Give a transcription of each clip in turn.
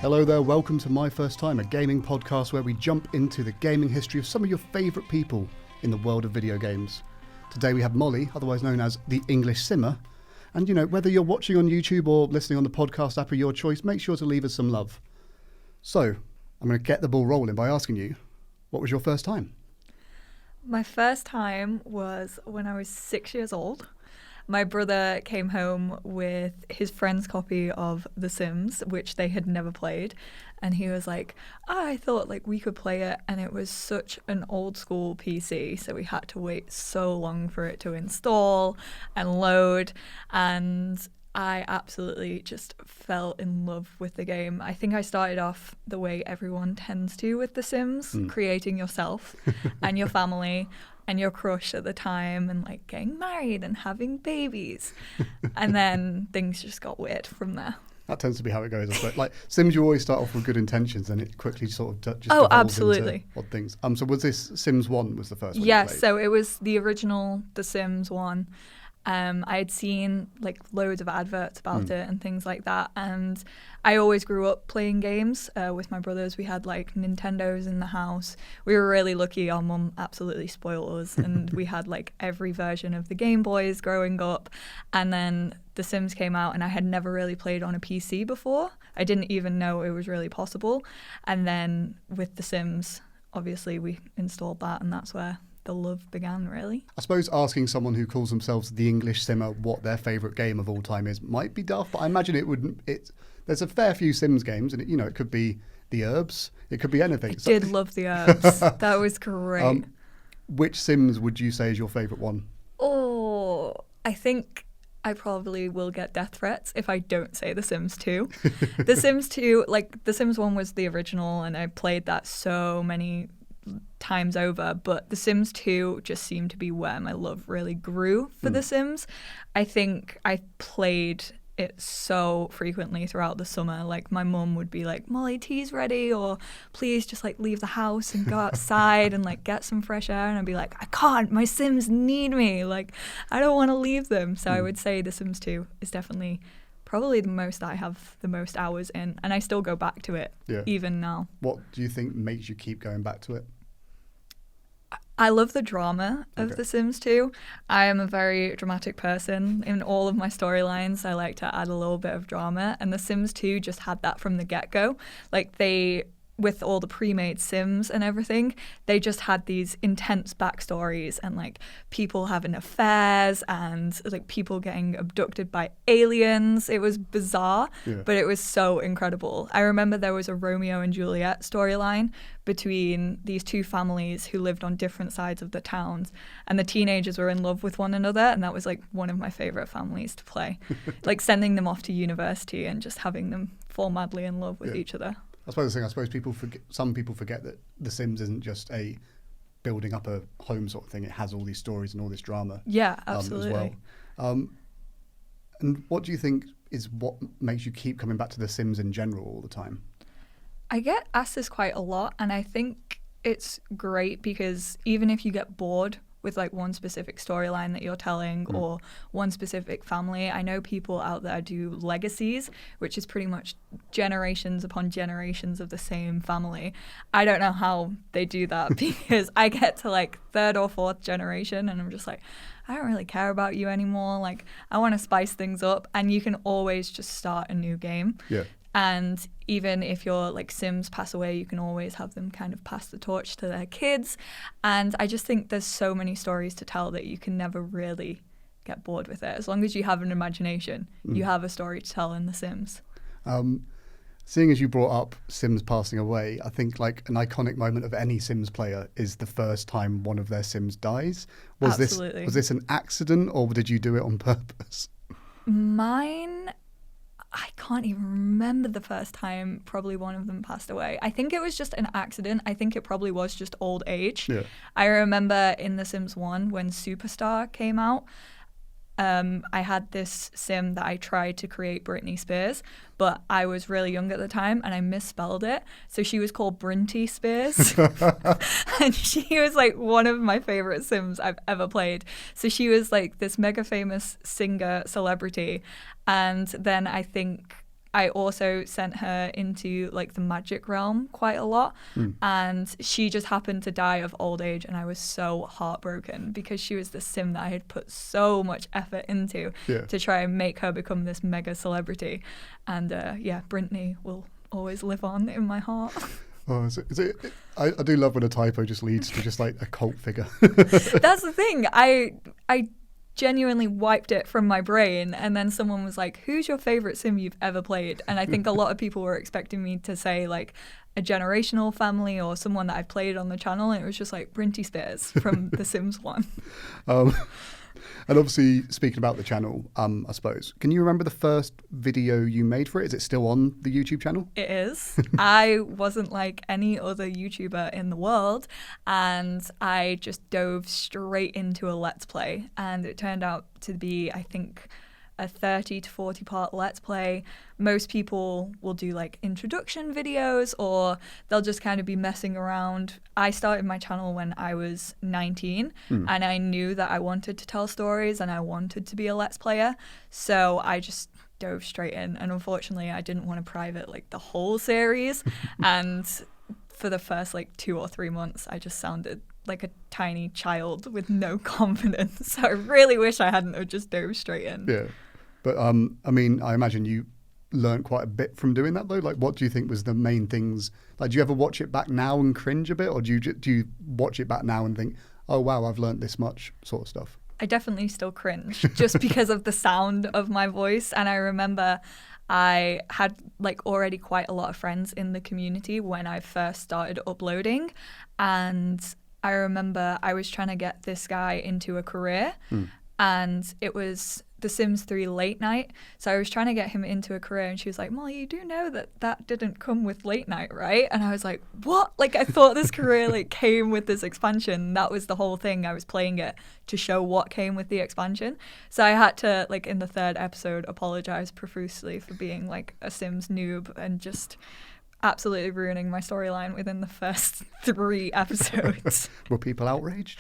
Hello there, welcome to My First Time, a gaming podcast where we jump into the gaming history of some of your favourite people in the world of video games. Today we have Mollie, otherwise known as the EnglishSimmer, and whether you're watching on YouTube or listening on the podcast app of your choice, make sure to leave us some love. So, I'm going to get the ball rolling by asking you, what was your first time? My first time was when I was 6 years old. My brother came home with his friend's copy of The Sims, which they had never played. And he was like, I thought we could play it. And it was such an old school PC. So we had to wait so long for it to install and load. And I absolutely just fell in love with the game. I think I started off the way everyone tends to with The Sims, creating yourself and your family and your crush at the time and getting married and having babies. And then things just got weird from there. That tends to be how it goes. But Sims, you always start off with good intentions and it quickly sort of just devolves absolutely. Into odd things. So was this Sims 1 was the first one? Yes, so it was the original The Sims 1. I had seen loads of adverts about it and things like that, and I always grew up playing games with my brothers. We had Nintendos in the house. We were really lucky. Our mum absolutely spoiled us, and we had every version of the Game Boys growing up. And then The Sims came out, and I had never really played on a PC before. I didn't even know it was really possible. And then with The Sims, obviously we installed that, and that's where the love began, really. I suppose asking someone who calls themselves the EnglishSimmer what their favourite game of all time is might be daft, but I imagine there's a fair few Sims games, and it could be The Herbs, it could be anything. I did love The Herbs. That was great. Which Sims would you say is your favourite one? Oh, I think I probably will get death threats if I don't say The Sims 2. The Sims 2, The Sims 1 was the original, and I played that so many times over, but The Sims 2 just seemed to be where my love really grew for The Sims. I think I played it so frequently throughout the summer. My mum would be like, Mollie, tea's ready, or please just leave the house and go outside and get some fresh air. And I'd be like, I can't, my Sims need me. I don't want to leave them. So I would say The Sims 2 is definitely probably the most I have the most hours in, and I still go back to it even now. What do you think makes you keep going back to it? I love the drama of The Sims 2. I am a very dramatic person. In all of my storylines, I like to add a little bit of drama, and The Sims 2 just had that from the get-go. With all the pre-made Sims and everything, they just had these intense backstories and people having affairs and people getting abducted by aliens. It was bizarre, but it was so incredible. I remember there was a Romeo and Juliet storyline between these two families who lived on different sides of the towns, and the teenagers were in love with one another, and that was one of my favorite families to play. Sending them off to university and just having them fall madly in love with each other. I suppose some people forget that The Sims isn't just a building up a home sort of thing. It has all these stories and all this drama. Yeah, absolutely. As well. And what do you think is what makes you keep coming back to The Sims in general all the time? I get asked this quite a lot, and I think it's great because even if you get bored with one specific storyline that you're telling or one specific family. I know people out there do legacies, which is pretty much generations upon generations of the same family. I don't know how they do that because I get to third or fourth generation and I'm just I don't really care about you anymore. I want to spice things up, and you can always just start a new game. Yeah. And even if your Sims pass away, you can always have them kind of pass the torch to their kids. And I just think there's so many stories to tell that you can never really get bored with it. As long as you have an imagination, you have a story to tell in The Sims. Seeing as you brought up Sims passing away, I think an iconic moment of any Sims player is the first time one of their Sims dies. Absolutely. Was this an accident, or did you do it on purpose? Mine, I can't even remember the first time probably one of them passed away. I think it was just an accident. I think it probably was just old age. Yeah. I remember in The Sims 1 when Superstar came out, I had this sim that I tried to create Britney Spears, but I was really young at the time and I misspelled it. So she was called Brinty Spears. And she was one of my favorite sims I've ever played. So she was this mega famous singer celebrity. And then I think I also sent her into like the magic realm quite a lot, and she just happened to die of old age, and I was so heartbroken because she was the sim that I had put so much effort into to try and make her become this mega celebrity. And Brittany will always live on in my heart. Oh, I do love when a typo just leads to just like a cult figure. That's the thing. I genuinely wiped it from my brain, and then someone was like, who's your favorite sim you've ever played? And I think a lot of people were expecting me to say like a generational family or someone that I've played on the channel, and it was just like Brinty Spears from The Sims 1. And obviously, speaking about the channel, I suppose, can you remember the first video you made for it? Is it still on the YouTube channel? It is. I wasn't like any other YouTuber in the world, and I just dove straight into a Let's Play, and it turned out to be, I think, a 30 to 40 part Let's Play. Most people will do like introduction videos, or they'll just kind of be messing around. I started my channel when I was 19 and I knew that I wanted to tell stories and I wanted to be a Let's Player. So I just dove straight in, and unfortunately I didn't want to private like the whole series. And for the first like 2 or 3 months, I just sounded like a tiny child with no confidence. So I really wish I hadn't have just dove straight in. Yeah. But I mean, I imagine you learned quite a bit from doing that, though. Like, what do you think was the main things? Like, do you ever watch it back now and cringe a bit, or do you watch it back now and think, oh wow, I've learned this much, sort of stuff? I definitely still cringe just because of the sound of my voice. And I remember I had like already quite a lot of friends in the community when I first started uploading, and I remember I was trying to get this guy into a career, and it was The Sims 3 late night. So I was trying to get him into a career, and she was like, Mollie, you do know that didn't come with late night, right? And I was like, what? Like, I thought this career like came with this expansion. That was the whole thing. I was playing it to show what came with the expansion. So I had to, like, in the 3rd episode, apologize profusely for being like a Sims noob and just absolutely ruining my storyline within the first 3 episodes. Were people outraged?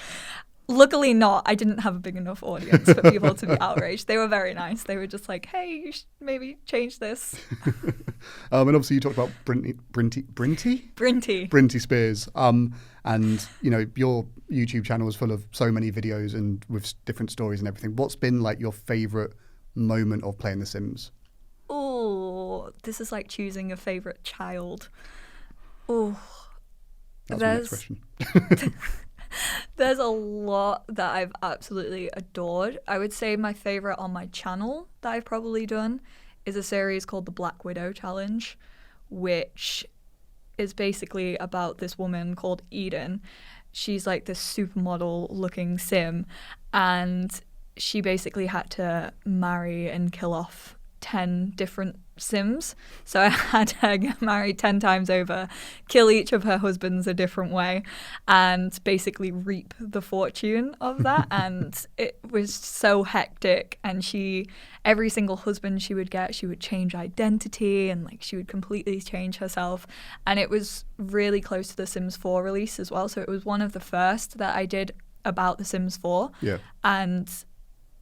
Luckily not. I didn't have a big enough audience for people to be outraged. They were very nice. They were just like, hey, you should maybe change this. And obviously you talked about Brinty Spears. And, you know, your YouTube channel is full of so many videos and with different stories and everything. What's been like your favourite moment of playing The Sims? Oh, this is like choosing a favourite child. Oh, that's my next question. There's a lot that I've absolutely adored. I would say my favourite on my channel that I've probably done is a series called the Black Widow Challenge, which is basically about this woman called Eden. She's like this supermodel looking sim, and she basically had to marry and kill off 10 different Sims. So I had her get married 10 times over, kill each of her husbands a different way, and basically reap the fortune of that. And it was so hectic. And every single husband she would get, she would change identity, and like she would completely change herself. And it was really close to the Sims 4 release as well. So it was one of the first that I did about the Sims 4. Yeah. And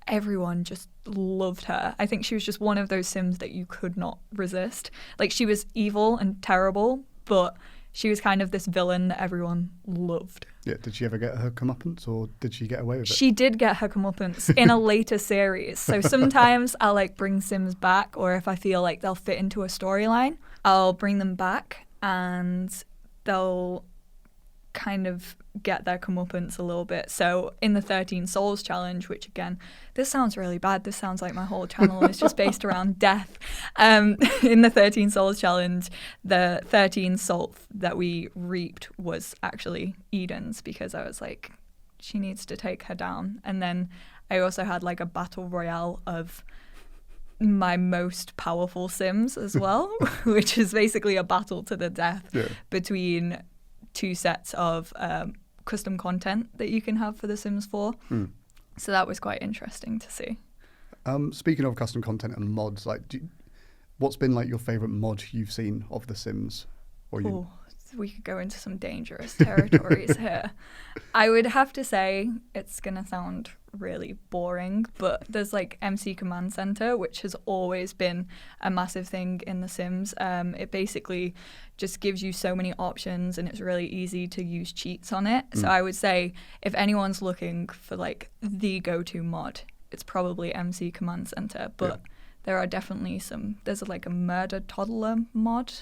everyone just loved her. I think she was just one of those Sims that you could not resist. Like, she was evil and terrible, but she was kind of this villain that everyone loved. Yeah, did she ever get her comeuppance, or did she get away with it? She did get her comeuppance in a later series. So sometimes I'll like bring Sims back, or if I feel like they'll fit into a storyline, I'll bring them back and they'll kind of get their comeuppance a little bit. So in the 13 Souls challenge, which again, this sounds really bad. This sounds like my whole channel is just based around death. In the 13 Souls challenge, the 13 soul that we reaped was actually Eden's, because I was like, she needs to take her down. And then I also had like a battle royale of my most powerful Sims as well, which is basically a battle to the death between 2 sets of custom content that you can have for The Sims 4. So that was quite interesting to see. Speaking of custom content and mods, like, what's been like your favourite mod you've seen of The Sims? we could go into some dangerous territories here. I would have to say it's going to sound really boring, but there's like MC Command Center, which has always been a massive thing in The Sims. It basically just gives you so many options and it's really easy to use cheats on it. So I would say if anyone's looking for like the go-to mod, it's probably MC Command Center. But there are definitely there's like a murder toddler mod,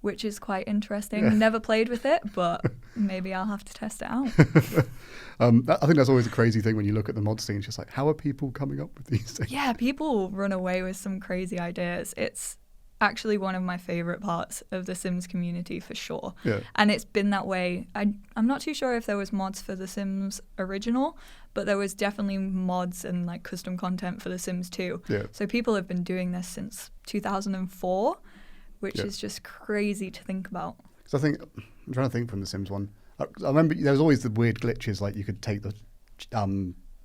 which is quite interesting. Never played with it, but maybe I'll have to test it out. I think that's always a crazy thing when you look at the mod scene. It's just like, how are people coming up with these things? Yeah, people run away with some crazy ideas. It's actually one of my favourite parts of the Sims community for sure. Yeah. And it's been that way. I'm not too sure if there was mods for the Sims original, but there was definitely mods and like custom content for the Sims 2. Yeah. So people have been doing this since 2004, which is just crazy to think about. So I'm trying to think from the Sims one. I remember there was always the weird glitches, like you could take the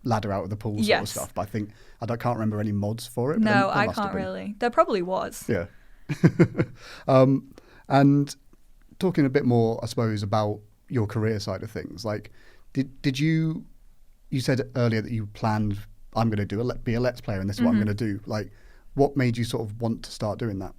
ladder out of the pool sort of stuff. But I can't remember any mods for it. No, I can't really. There probably was. Yeah. And talking a bit more, I suppose, about your career side of things. Like, did you said earlier that you planned, I'm going to be a Let's Player and this is what I'm going to do. Like, what made you sort of want to start doing that?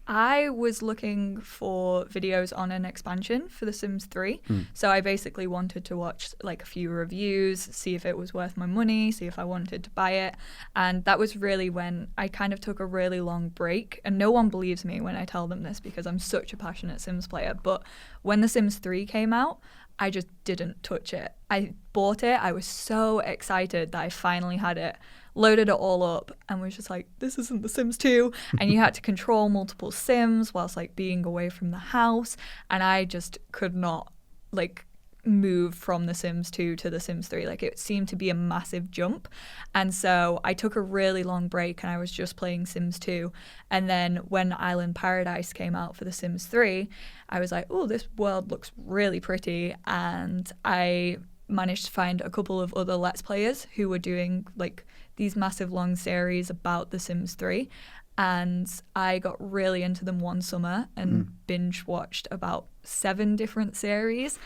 I was looking for videos on an expansion for The Sims 3. So I basically wanted to watch like a few reviews, see if it was worth my money, see if I wanted to buy it. And that was really when I kind of took a really long break. And no one believes me when I tell them this because I'm such a passionate Sims player. But when The Sims 3 came out, I just didn't touch it. I bought it. I was so excited that I finally had it. Loaded it all up and was just like, this isn't The Sims 2. And you had to control multiple Sims whilst like being away from the house. And I just could not like move from The Sims 2 to The Sims 3. Like it seemed to be a massive jump. And so I took a really long break and I was just playing Sims 2. And then when Island Paradise came out for The Sims 3, I was like, oh, this world looks really pretty. And I managed to find a couple of other Let's Players who were doing like these massive long series about The Sims 3, and I got really into them one summer and binge watched about 7 different series,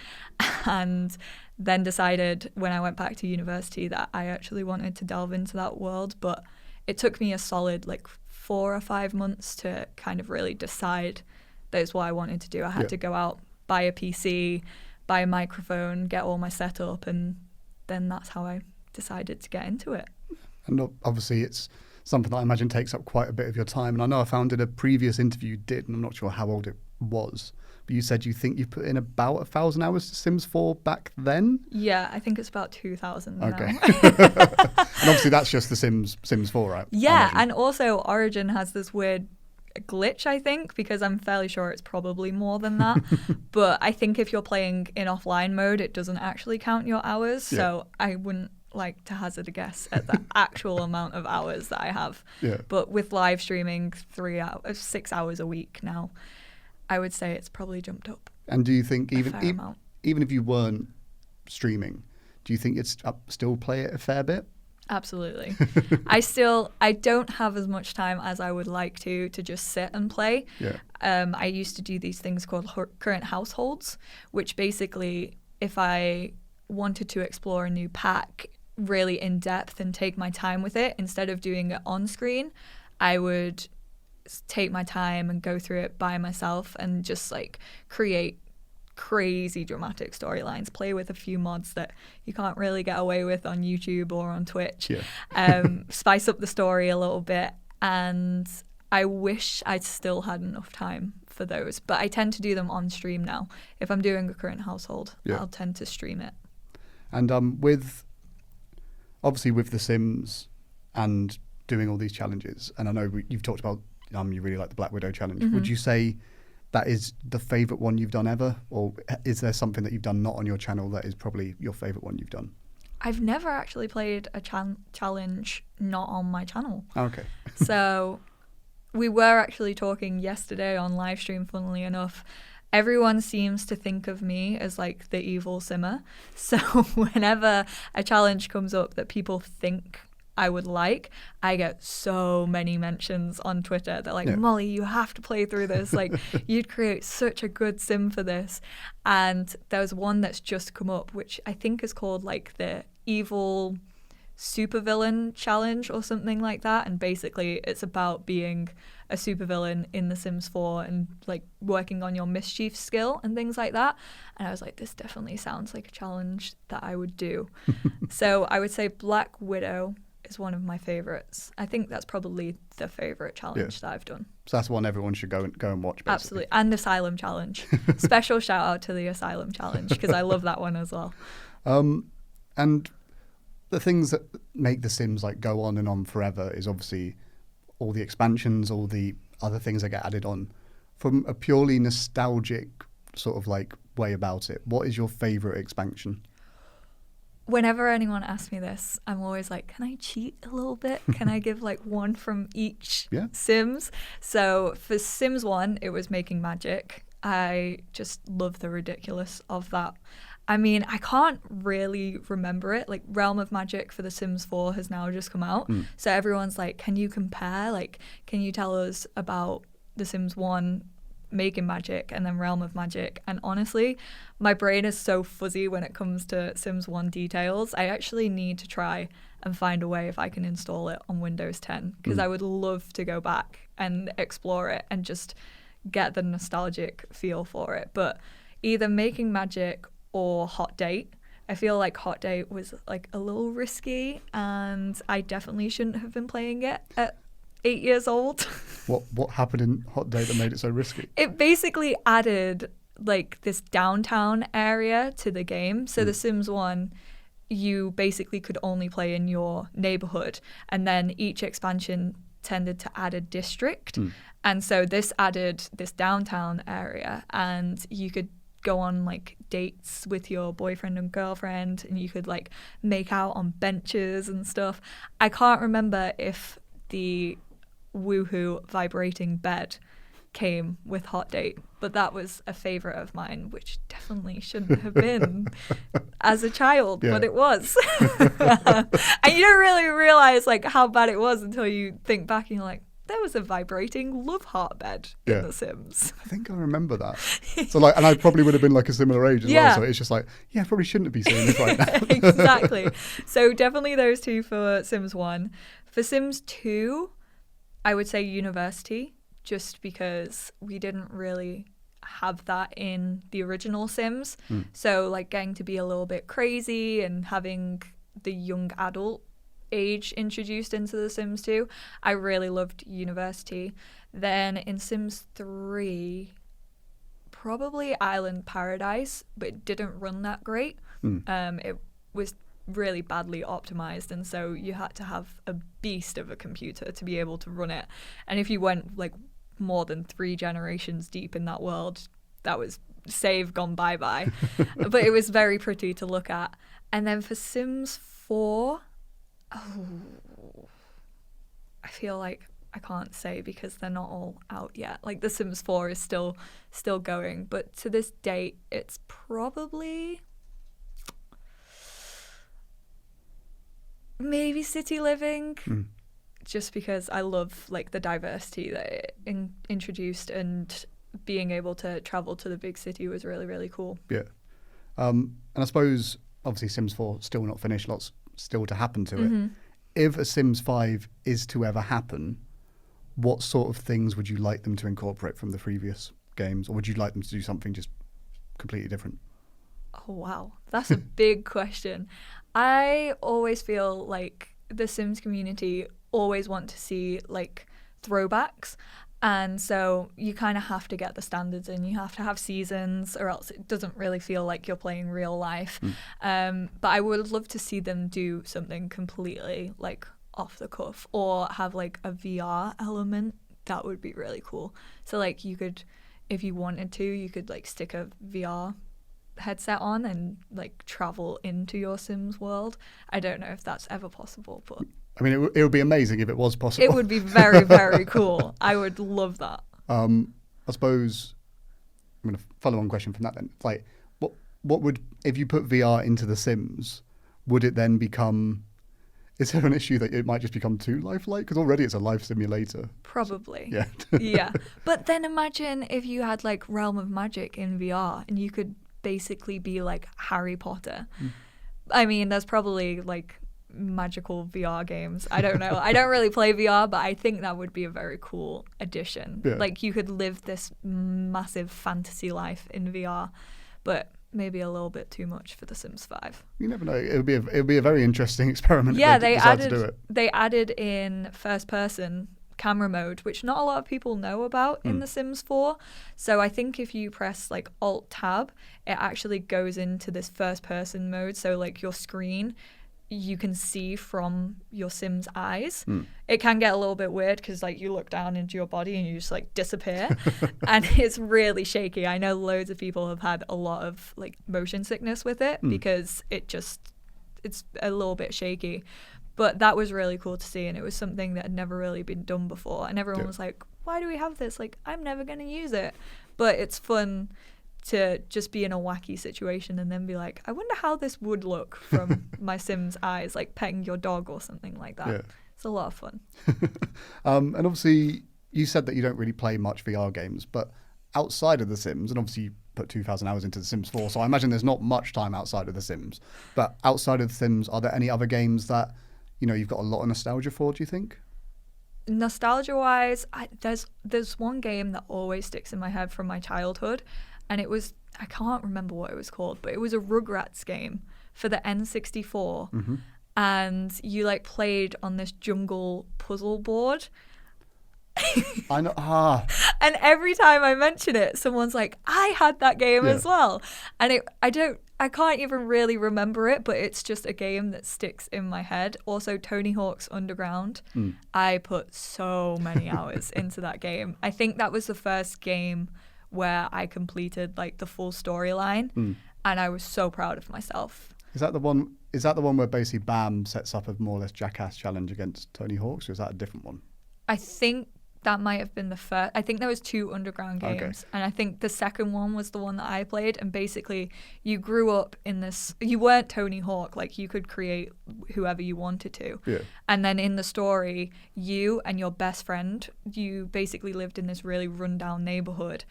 and then decided when I went back to university that I actually wanted to delve into that world. But it took me a solid like 4 or 5 months to kind of really decide that is what I wanted to do. I had to go out, buy a PC, buy a microphone, get all my setup, and then that's how I decided to get into it. And obviously it's something that I imagine takes up quite a bit of your time. And I know I found in a previous interview you did, and I'm not sure how old it was, but you said you think you put in about 1,000 hours to Sims 4 back then? Yeah, I think it's about 2,000 now. Okay. And obviously that's just the Sims 4, right? Yeah, and also Origin has this weird glitch, I think, because I'm fairly sure it's probably more than that. But I think if you're playing in offline mode, it doesn't actually count your hours. Yeah. So I wouldn't like to hazard a guess at the actual amount of hours that I have. Yeah. But with live streaming 6 hours a week now, I would say it's probably jumped up. And do you think even if you weren't streaming, do you think you'd still play it a fair bit? Absolutely. I don't have as much time as I would like to just sit and play. Yeah. I used to do these things called current households, which basically, if I wanted to explore a new pack really in depth and take my time with it, instead of doing it on screen, I would take my time and go through it by myself and just like create crazy dramatic storylines, play with a few mods that you can't really get away with on YouTube or on Twitch, spice up the story a little bit. And I wish I'd still had enough time for those, but I tend to do them on stream now. If I'm doing a current household, I'll tend to stream it. And obviously with The Sims and doing all these challenges, and I know you've talked about you really like the Black Widow challenge. Would you say that is the favourite one you've done ever? Or is there something that you've done not on your channel that is probably your favourite one you've done? I've never actually played a challenge not on my channel. Okay. So we were actually talking yesterday on live stream, funnily enough. Everyone seems to think of me as like the evil simmer. So whenever a challenge comes up that people think I would like, I get so many mentions on Twitter. They're like, Mollie, you have to play through this. Like, you'd create such a good sim for this. And there's one that's just come up, which I think is called like the Evil Supervillain Challenge or something like that. And basically it's about being a supervillain in The Sims 4 and like working on your mischief skill and things like that. And I was like, this definitely sounds like a challenge that I would do. So I would say Black Widow is one of my favorites. I think that's probably the favorite challenge that I've done. So that's one everyone should go and watch, basically. Absolutely. And Asylum Challenge. Special shout out to the Asylum Challenge because I love that one as well. And the things that make The Sims like go on and on forever is obviously all the expansions, all the other things that get added on. From a purely nostalgic sort of like way about it, what is your favorite expansion? Whenever anyone asks me this, I'm always like, can I cheat a little bit? Can I give like one from each Sims? So for Sims 1, it was Making Magic. I just love the ridiculous of that. I mean, I can't really remember it. Like, Realm of Magic for The Sims 4 has now just come out. So everyone's like, can you compare? Like, can you tell us about The Sims 1, Making Magic, and then Realm of Magic? And honestly, my brain is so fuzzy when it comes to Sims 1 details. I actually need to try and find a way if I can install it on Windows 10, because I would love to go back and explore it and just get the nostalgic feel for it. But either Making Magic or Hot Date. I feel like Hot Date was like a little risky, and I definitely shouldn't have been playing it at 8 years old. What happened in Hot Date that made it so risky? It basically added like this downtown area to the game. So The Sims 1, you basically could only play in your neighborhood, and then each expansion tended to add a district. And so this added this downtown area, and you could go on like dates with your boyfriend and girlfriend, and you could like make out on benches and stuff. I can't remember if the woohoo vibrating bed came with Hot Date, but that was a favorite of mine, which definitely shouldn't have been as a child, but it was. And you don't really realize like how bad it was until you think back and you're like, there was a vibrating love heart bed in The Sims. I think I remember that. So like, and I probably would have been like a similar age as well. So it's just like, I probably shouldn't be seeing this right now. Exactly. So definitely those two for Sims 1. For Sims 2, I would say University, just because we didn't really have that in the original Sims. So like getting to be a little bit crazy and having the young adult age introduced into The Sims 2. I really loved University. Then in Sims 3, probably Island Paradise, but it didn't run that great. It was really badly optimized, and so you had to have a beast of a computer to be able to run it. And if you went like more than 3 generations deep in that world, that was save gone bye-bye. But it was very pretty to look at. And then for Sims 4, I feel like I can't say because they're not all out yet. Like The Sims 4 is still going, but to this date, it's probably maybe City Living, just because I love like the diversity that it introduced, and being able to travel to the big city was really, really cool. Yeah. And I suppose obviously Sims 4 still not finished, lots still to happen to it. If a Sims 5 is to ever happen, what sort of things would you like them to incorporate from the previous games, or would you like them to do something just completely different? Oh wow, that's a big question. I always feel like the Sims community always want to see like throwbacks, and so you kind of have to get the standards in. You have to have seasons, or else it doesn't really feel like you're playing real life. But I would love to see them do something completely like off the cuff, or have like a VR element. That would be really cool. So like you could, if you wanted to, you could like stick a VR headset on and like travel into your Sims world. I don't know if that's ever possible, but I mean, it would be amazing if it was possible. It would be very, very cool. I would love that. I suppose I'm going to follow on question from that then. Like, what would, if you put VR into The Sims, would it then become, Is there an issue that it might just become too lifelike? Because already it's a life simulator. Probably. Yeah. Yeah. But then imagine if you had like Realm of Magic in VR and you could basically be like Harry Potter. I mean, there's probably like magical VR games. I don't know. I don't really play VR, but I think that would be a very cool addition. Yeah. Like you could live this massive fantasy life in VR, but maybe a little bit too much for The Sims 5. You never know. It'll be a very interesting experiment. Yeah, if they decide to do it. they added in first person camera mode, which not a lot of people know about in The Sims 4. So I think if you press like Alt Tab, it actually goes into this first person mode. So like your screen, you can see from your Sim's eyes. It can get a little bit weird because like you look down into your body and you just like disappear and it's really shaky. I know loads of people have had a lot of like motion sickness with it because it's a little bit shaky. But that was really cool to see, and it was something that had never really been done before. And everyone was like, why do we have this? Like, I'm never going to use it. But it's fun to just be in a wacky situation and then be like, I wonder how this would look from my Sim's eyes, like petting your dog or something like that. Yeah. It's a lot of fun. And obviously, you said that you don't really play much VR games, but outside of The Sims, and obviously you put 2,000 hours into The Sims 4, so I imagine there's not much time outside of The Sims. But outside of The Sims, are there any other games that you've got a lot of nostalgia for, do you think? Nostalgia-wise, there's one game that always sticks in my head from my childhood, and I can't remember what it was called, but it was a Rugrats game for the N64, and you like played on this jungle puzzle board. I know. And every time I mention it, someone's like, I had that game as well. And I can't even really remember it, but it's just a game that sticks in my head. Also, Tony Hawk's Underground. I put so many hours into that game. I think that was the first game where I completed like the full storyline, and I was so proud of myself. Is that the one where basically Bam sets up a more or less Jackass challenge against Tony Hawk's, or is that a different one? I think that might have been the first. I think there was 2 Underground games, and I think the second one was the one that I played. And basically, you grew up in this. You weren't Tony Hawk, like you could create whoever you wanted to. Yeah. And then in the story, you and your best friend, you basically lived in this really rundown neighborhood,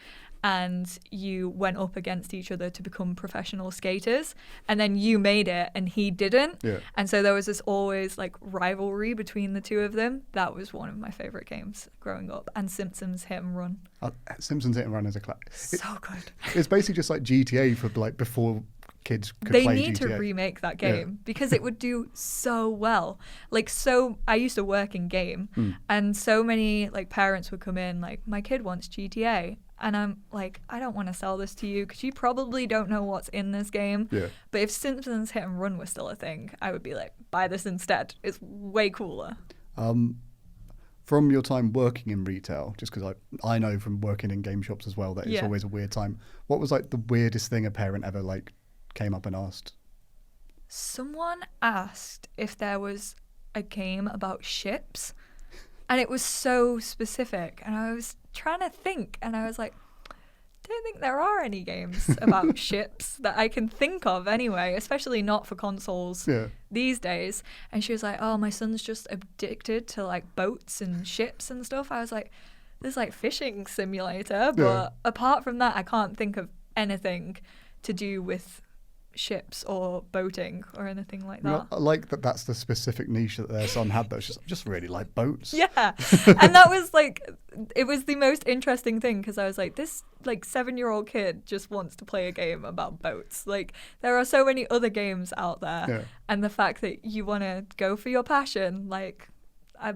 and you went up against each other to become professional skaters, and then you made it and he didn't. Yeah. And so there was this always like rivalry between the two of them. That was one of my favorite games growing up. And Simpsons Hit and Run. Simpsons Hit and Run is a classic. So good. It's basically just like GTA for like before kids could play GTA. They need to remake that game because it would do so well. Like, so I used to work in game, and so many like parents would come in like, my kid wants GTA. And I'm like, I don't want to sell this to you because you probably don't know what's in this game. Yeah. But if Simpsons Hit and Run was still a thing, I would be like, buy this instead. It's way cooler. From your time working in retail, just because I know from working in game shops as well that it's always a weird time. What was like the weirdest thing a parent ever like came up and asked? Someone asked if there was a game about ships, and it was so specific, and I was trying to think, and I was like, I don't think there are any games about ships that I can think of anyway, especially not for consoles these days. And she was like, oh, my son's just addicted to like boats and ships and stuff. I was like, there's like fishing simulator, but apart from that, I can't think of anything to do with ships or boating or anything like that. I like that that's the specific niche that their son had, though. It's just really like boats. Yeah. And that was like, it was the most interesting thing because I was like, this like 7-year-old kid just wants to play a game about boats. Like, there are so many other games out there, and the fact that you want to go for your passion, like, I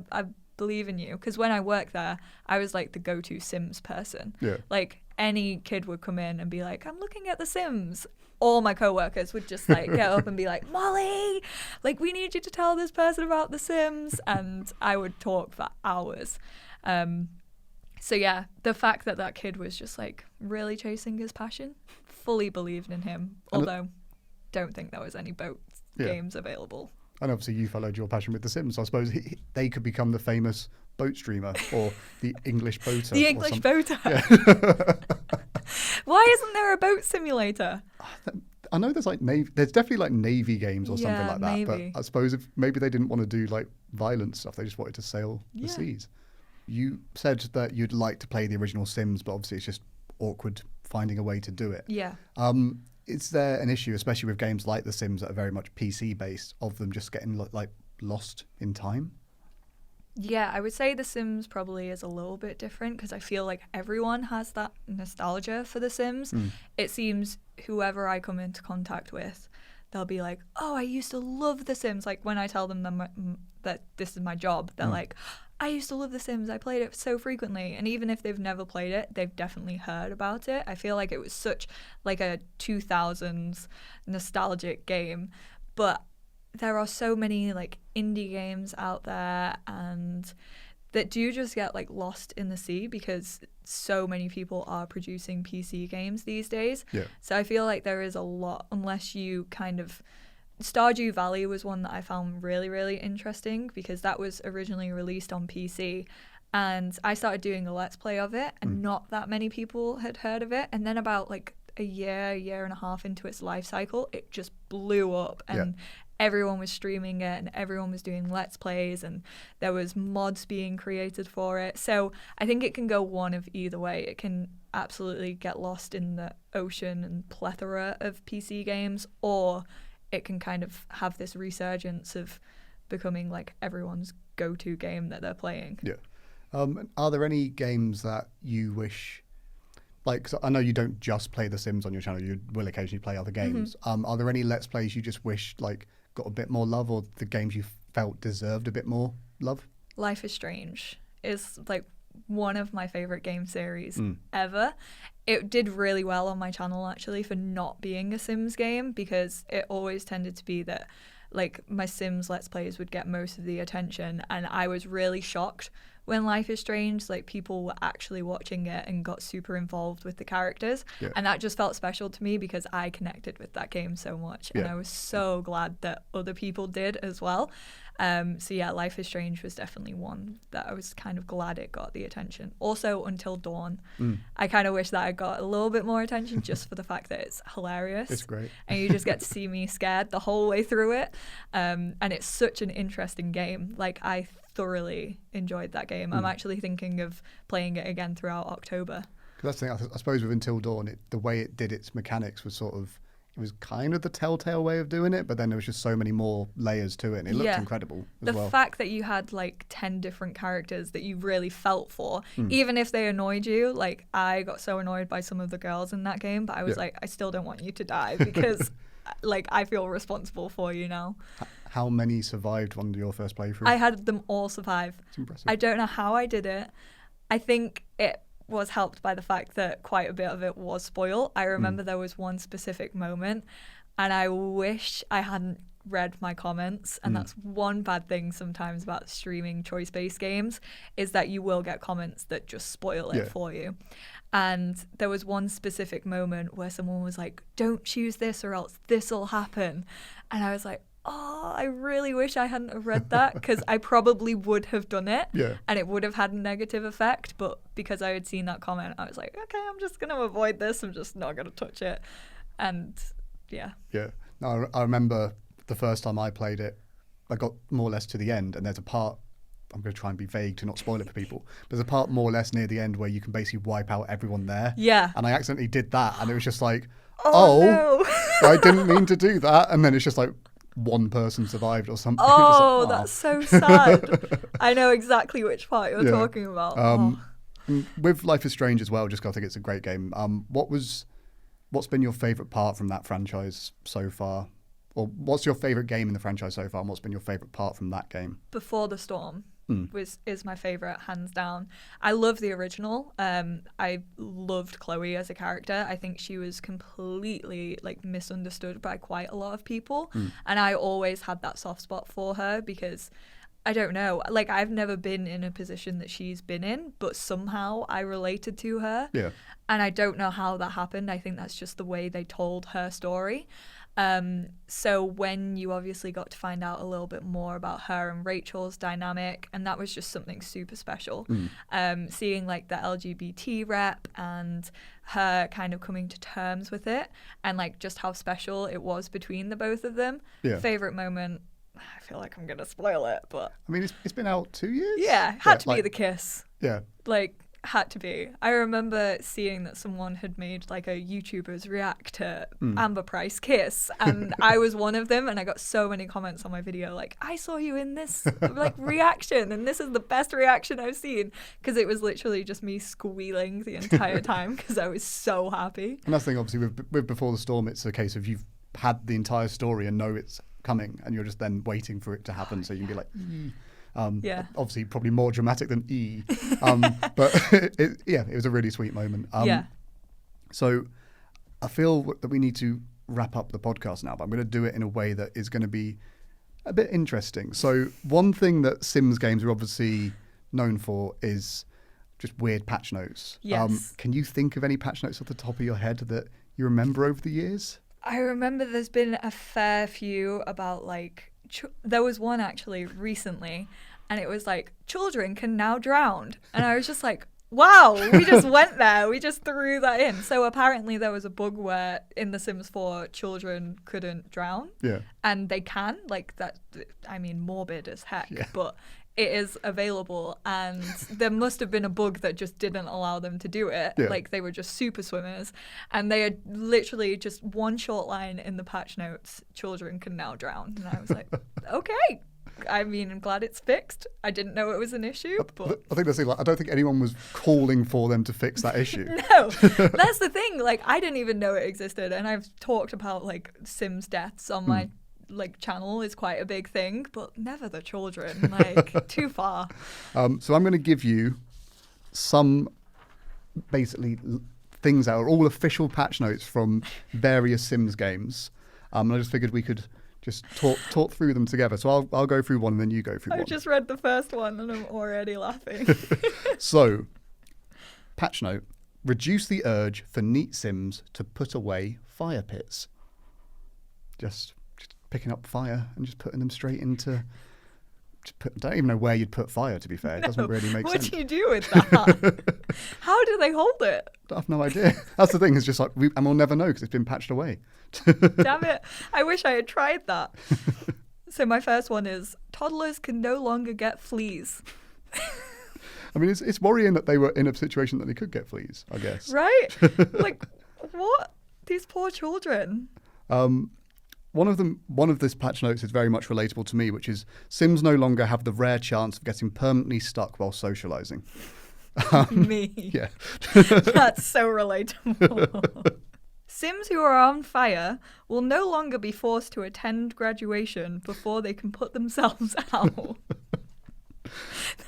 believe in you. Because when I worked there, I was like the go-to Sims person. Like, any kid would come in and be like, I'm looking at The Sims. All my coworkers would just like get up and be like, Mollie, like, we need you to tell this person about The Sims. And I would talk for hours. So yeah, the fact that that kid was just like really chasing his passion, fully believed in him. Although, don't think there was any boat games available. And obviously you followed your passion with The Sims. So I suppose they could become the famous boat streamer or the English boater. The English boater. Yeah. Why isn't there a boat simulator? I know there's like there's definitely like Navy games or something like that. Maybe. But I suppose if maybe they didn't want to do like violent stuff, they just wanted to sail the seas. You said that you'd like to play the original Sims, but obviously it's just awkward finding a way to do it. Yeah. Is there an issue, especially with games like The Sims that are very much PC based, of them just getting like lost in time? Yeah, I would say The Sims probably is a little bit different because I feel like everyone has that nostalgia for The Sims. It seems whoever I come into contact with, they'll be like, oh, I used to love The Sims. Like when I tell them that this is my job, they're like, I used to love The Sims. I played it so frequently. And even if they've never played it, they've definitely heard about it. I feel like it was such like a 2000s nostalgic game. But there are so many like indie games out there and that do just get like lost in the sea because so many people are producing PC games these days. Yeah. So I feel like there is a lot, unless you kind of... Stardew Valley was one that I found really, really interesting because that was originally released on PC and I started doing a Let's Play of it and not that many people had heard of it. And then about like a year and a half into its life cycle, it just blew up and everyone was streaming it and everyone was doing Let's Plays and there was mods being created for it. So I think it can go one of either way. It can absolutely get lost in the ocean and plethora of PC games, or it can kind of have this resurgence of becoming like everyone's go-to game that they're playing. Yeah. Are there any games that you wish, like, 'cause I know you don't just play The Sims on your channel, you will occasionally play other games. Are there any Let's Plays you just wish like got a bit more love, or the games you felt deserved a bit more love? Life is Strange is like one of my favorite game series ever. It did really well on my channel actually for not being a Sims game because it always tended to be that like my Sims Let's Plays would get most of the attention, and I was really shocked when Life is Strange, like people were actually watching it and got super involved with the characters. And that just felt special to me because I connected with that game so much and I was so glad that other people did as well. So yeah, Life is Strange was definitely one that I was kind of glad it got the attention. Also Until Dawn. I kind of wish that I got a little bit more attention just for the fact that it's hilarious. It's great. And you just get to see me scared the whole way through it. And it's such an interesting game. Like I thoroughly enjoyed that game. I'm actually thinking of playing it again throughout October. Because that's the thing, I suppose with Until Dawn, the way it did its mechanics was sort of, it was kind of the Telltale way of doing it, but then there was just so many more layers to it and it looked incredible as well. The fact that you had like 10 different characters that you really felt for, even if they annoyed you, like I got so annoyed by some of the girls in that game, but I was like, I still don't want you to die because like I feel responsible for you now. How many survived on your first playthrough? I had them all survive. That's impressive. I don't know how I did it. I think it was helped by the fact that quite a bit of it was spoiled. I remember there was one specific moment and I wish I hadn't read my comments, and that's one bad thing sometimes about streaming choice-based games is that you will get comments that just spoil it for you. And there was one specific moment where someone was like, don't choose this or else this will happen. And I was like, oh, I really wish I hadn't have read that because I probably would have done it and it would have had a negative effect. But because I had seen that comment, I was like, okay, I'm just going to avoid this. I'm just not going to touch it. And yeah. No, I remember the first time I played it, I got more or less to the end and there's a part, I'm going to try and be vague to not spoil it for people. There's a part more or less near the end where you can basically wipe out everyone there. Yeah. And I accidentally did that and it was just like, no. I didn't mean to do that. And then it's just like, one person survived or something. Oh, that's so sad. I know exactly which part you're talking about. With Life is Strange as well, just 'cause I think it's a great game. What's been your favourite part from that franchise so far? Or what's your favourite game in the franchise so far, and what's been your favourite part from that game? Before the Storm is my favourite, hands down. I love the original. I loved Chloe as a character. I think she was completely like misunderstood by quite a lot of people. And I always had that soft spot for her because I don't know, like I've never been in a position that she's been in, but somehow I related to her. Yeah. And I don't know how that happened. I think that's just the way they told her story. So when you obviously got to find out a little bit more about her and Rachel's dynamic, and that was just something super special. Seeing like the LGBT rep and her kind of coming to terms with it, and like just how special it was between the both of them. Favorite moment. I feel like I'm gonna spoil it, but I mean, it's been out 2 years. Yeah, had to be the kiss. Yeah. Like, had to be. I remember seeing that someone had made like a YouTuber's react to Amber Price kiss, and I was one of them, and I got so many comments on my video like, I saw you in this like reaction, and this is the best reaction I've seen, because it was literally just me squealing the entire time because I was so happy. And that's the thing, obviously, with Before the Storm, it's a case of you've had the entire story and know it's coming, and you're just then waiting for it to happen, so you can be like, obviously probably more dramatic than but it was a really sweet moment. So I feel that we need to wrap up the podcast now, but I'm going to do it in a way that is going to be a bit interesting. So one thing that Sims games are obviously known for is just weird patch notes. Yes. Can you think of any patch notes off the top of your head that you remember over the years? I remember there's been a fair few about like, there was one actually recently, and it was like, children can now drown. And I was just like, wow, we just went there. We just threw that in. So apparently there was a bug where in The Sims 4, children couldn't drown. Yeah. And they can, like that, I mean, morbid as heck, but it is available, and there must have been a bug that just didn't allow them to do it. Like they were just super swimmers, and they had literally just one short line in the patch notes, children can now drown. And I was like, okay. I mean, I'm glad it's fixed. I didn't know it was an issue, but I think that's like, I don't think anyone was calling for them to fix that issue. No, that's the thing. Like, I didn't even know it existed, and I've talked about like Sims deaths on my like channel is quite a big thing, but never the children, like too far. So I'm going to give you some basically things that are all official patch notes from various Sims games. And I just figured we could just talk through them together. So I'll go through one and then you go through one. I've just read the first one and I'm already laughing. So, patch note, reduce the urge for neat Sims to put away fire pits. Just picking up fire and just putting them straight into... don't even know where you'd put fire, to be fair. It doesn't really make sense. What do you do with that? How do they hold it? I have no idea. That's the thing. It's just like, and we'll never know because it's been patched away. Damn it. I wish I had tried that. So my first one is, toddlers can no longer get fleas. I mean, it's worrying that they were in a situation that they could get fleas, I guess. Right? Like, what? These poor children. One of this patch notes is very much relatable to me, which is Sims no longer have the rare chance of getting permanently stuck while socializing. Me. Yeah. That's so relatable. Sims who are on fire will no longer be forced to attend graduation before they can put themselves out.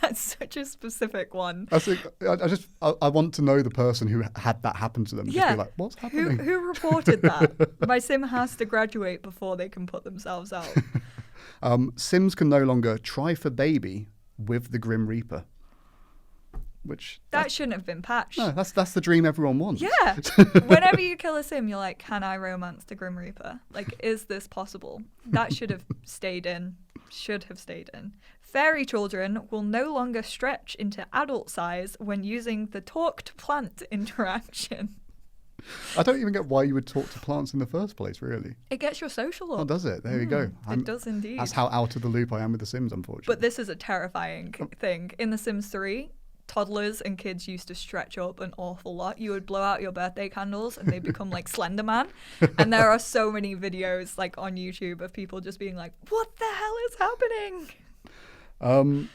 That's such a specific one. I want to know the person who had that happen to them. Yeah. Just be like, what's happening? Who reported that? My Sim has to graduate before they can put themselves out. Sims can no longer try for baby with the Grim Reaper. That shouldn't have been patched. No, that's the dream everyone wants. Yeah. Whenever you kill a Sim, you're like, can I romance the Grim Reaper? Like, is this possible? That should have stayed in. Should have stayed in. Fairy children will no longer stretch into adult size when using the talk to plant interaction. I don't even get why you would talk to plants in the first place, really. It gets your social up. Oh, does it? There you go. It does indeed. That's how out of the loop I am with The Sims, unfortunately. But this is a terrifying thing. In The Sims 3, toddlers and kids used to stretch up an awful lot. You would blow out your birthday candles and they become like Slender Man. And there are so many videos like on YouTube of people just being like, what the hell is happening? I'm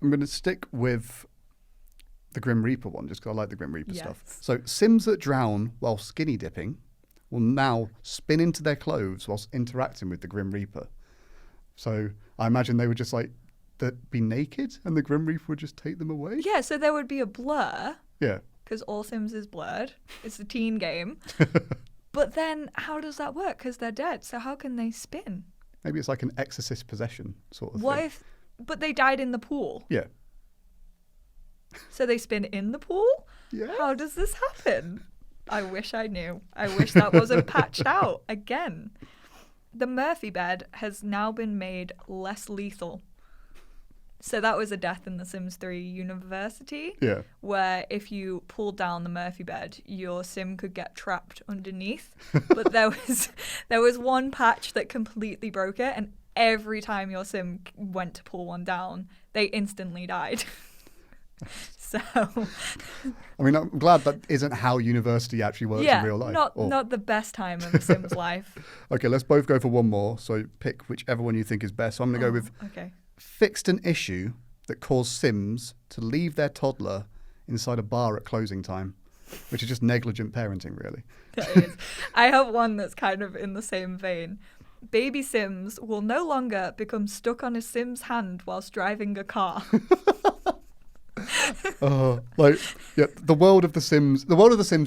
going to stick with the Grim Reaper one, just because I like the Grim Reaper stuff. So Sims that drown while skinny dipping will now spin into their clothes whilst interacting with the Grim Reaper. So I imagine they would just like be naked and the Grim Reaper would just take them away? Yeah, so there would be a blur. Yeah. Because all Sims is blurred. It's a teen game. But then how does that work? Because they're dead. So how can they spin? Maybe it's like an exorcist possession sort of What thing. But they died in the pool. Yeah. So they spin in the pool? Yeah. How does this happen? I wish I knew. I wish that wasn't patched out again. The Murphy bed has now been made less lethal. So that was a death in The Sims 3 University, where if you pulled down the Murphy bed, your sim could get trapped underneath. But there was one patch that completely broke it, and every time your sim went to pull one down, they instantly died. So, I mean, I'm glad that isn't how university actually works in real life. Not the best time of a sim's life. Okay, let's both go for one more. So pick whichever one you think is best. So I'm going to go with fixed an issue that caused Sims to leave their toddler inside a bar at closing time, which is just negligent parenting, really. That is. I have one that's kind of in the same vein. Baby Sims will no longer become stuck on a Sim's hand whilst driving a car. The world of the Sims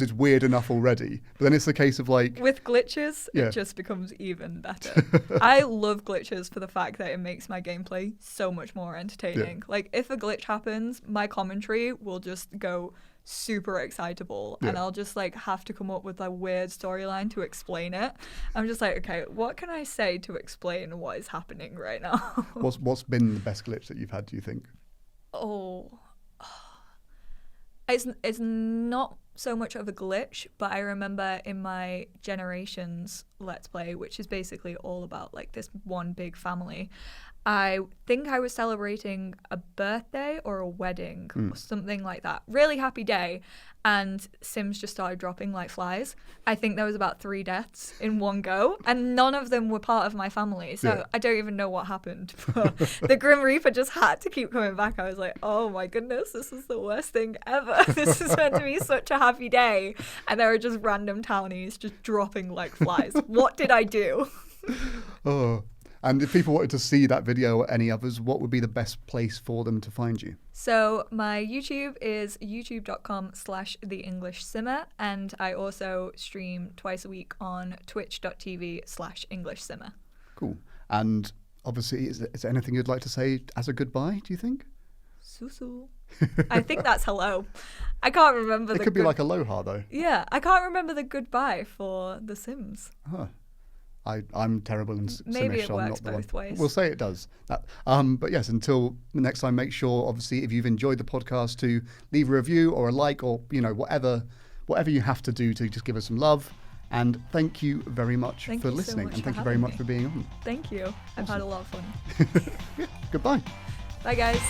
is weird enough already, but then it's the case of like with glitches, it just becomes even better. I love glitches for the fact that it makes my gameplay so much more entertaining. Like if a glitch happens, my commentary will just go super excitable and I'll just like have to come up with a weird storyline to explain it. I'm just like, okay, what can I say to explain what is happening right now? What's been the best glitch that you've had, do you think? It's not so much of a glitch, but I remember in my Generations Let's Play, which is basically all about like this one big family, I think I was celebrating a birthday or a wedding or something like that. Really happy day. And Sims just started dropping like flies. I think there was about 3 deaths in one go, and none of them were part of my family. So I don't even know what happened. But the Grim Reaper just had to keep coming back. I was like, oh my goodness, this is the worst thing ever. This is meant to be such a happy day. And there were just random townies just dropping like flies. What did I do? And if people wanted to see that video or any others, what would be the best place for them to find you? So my YouTube is youtube.com/TheEnglishSimmer, and I also stream twice a week on twitch.tv/EnglishSimmer. Cool. And obviously, is there anything you'd like to say as a goodbye, do you think? Susu. I think that's hello. I can't remember. It could be like aloha, though. Yeah, I can't remember the goodbye for The Sims. I'm terrible in Simish. Maybe it so I'm works not the both one. ways. We'll say it does. But yes, until next time, make sure, obviously, if you've enjoyed the podcast, to leave a review or a like or, whatever you have to do to just give us some love. And thank you very much for listening. And thank you very much for being on. Thank you. I've had a lot of fun. Goodbye. Bye, guys.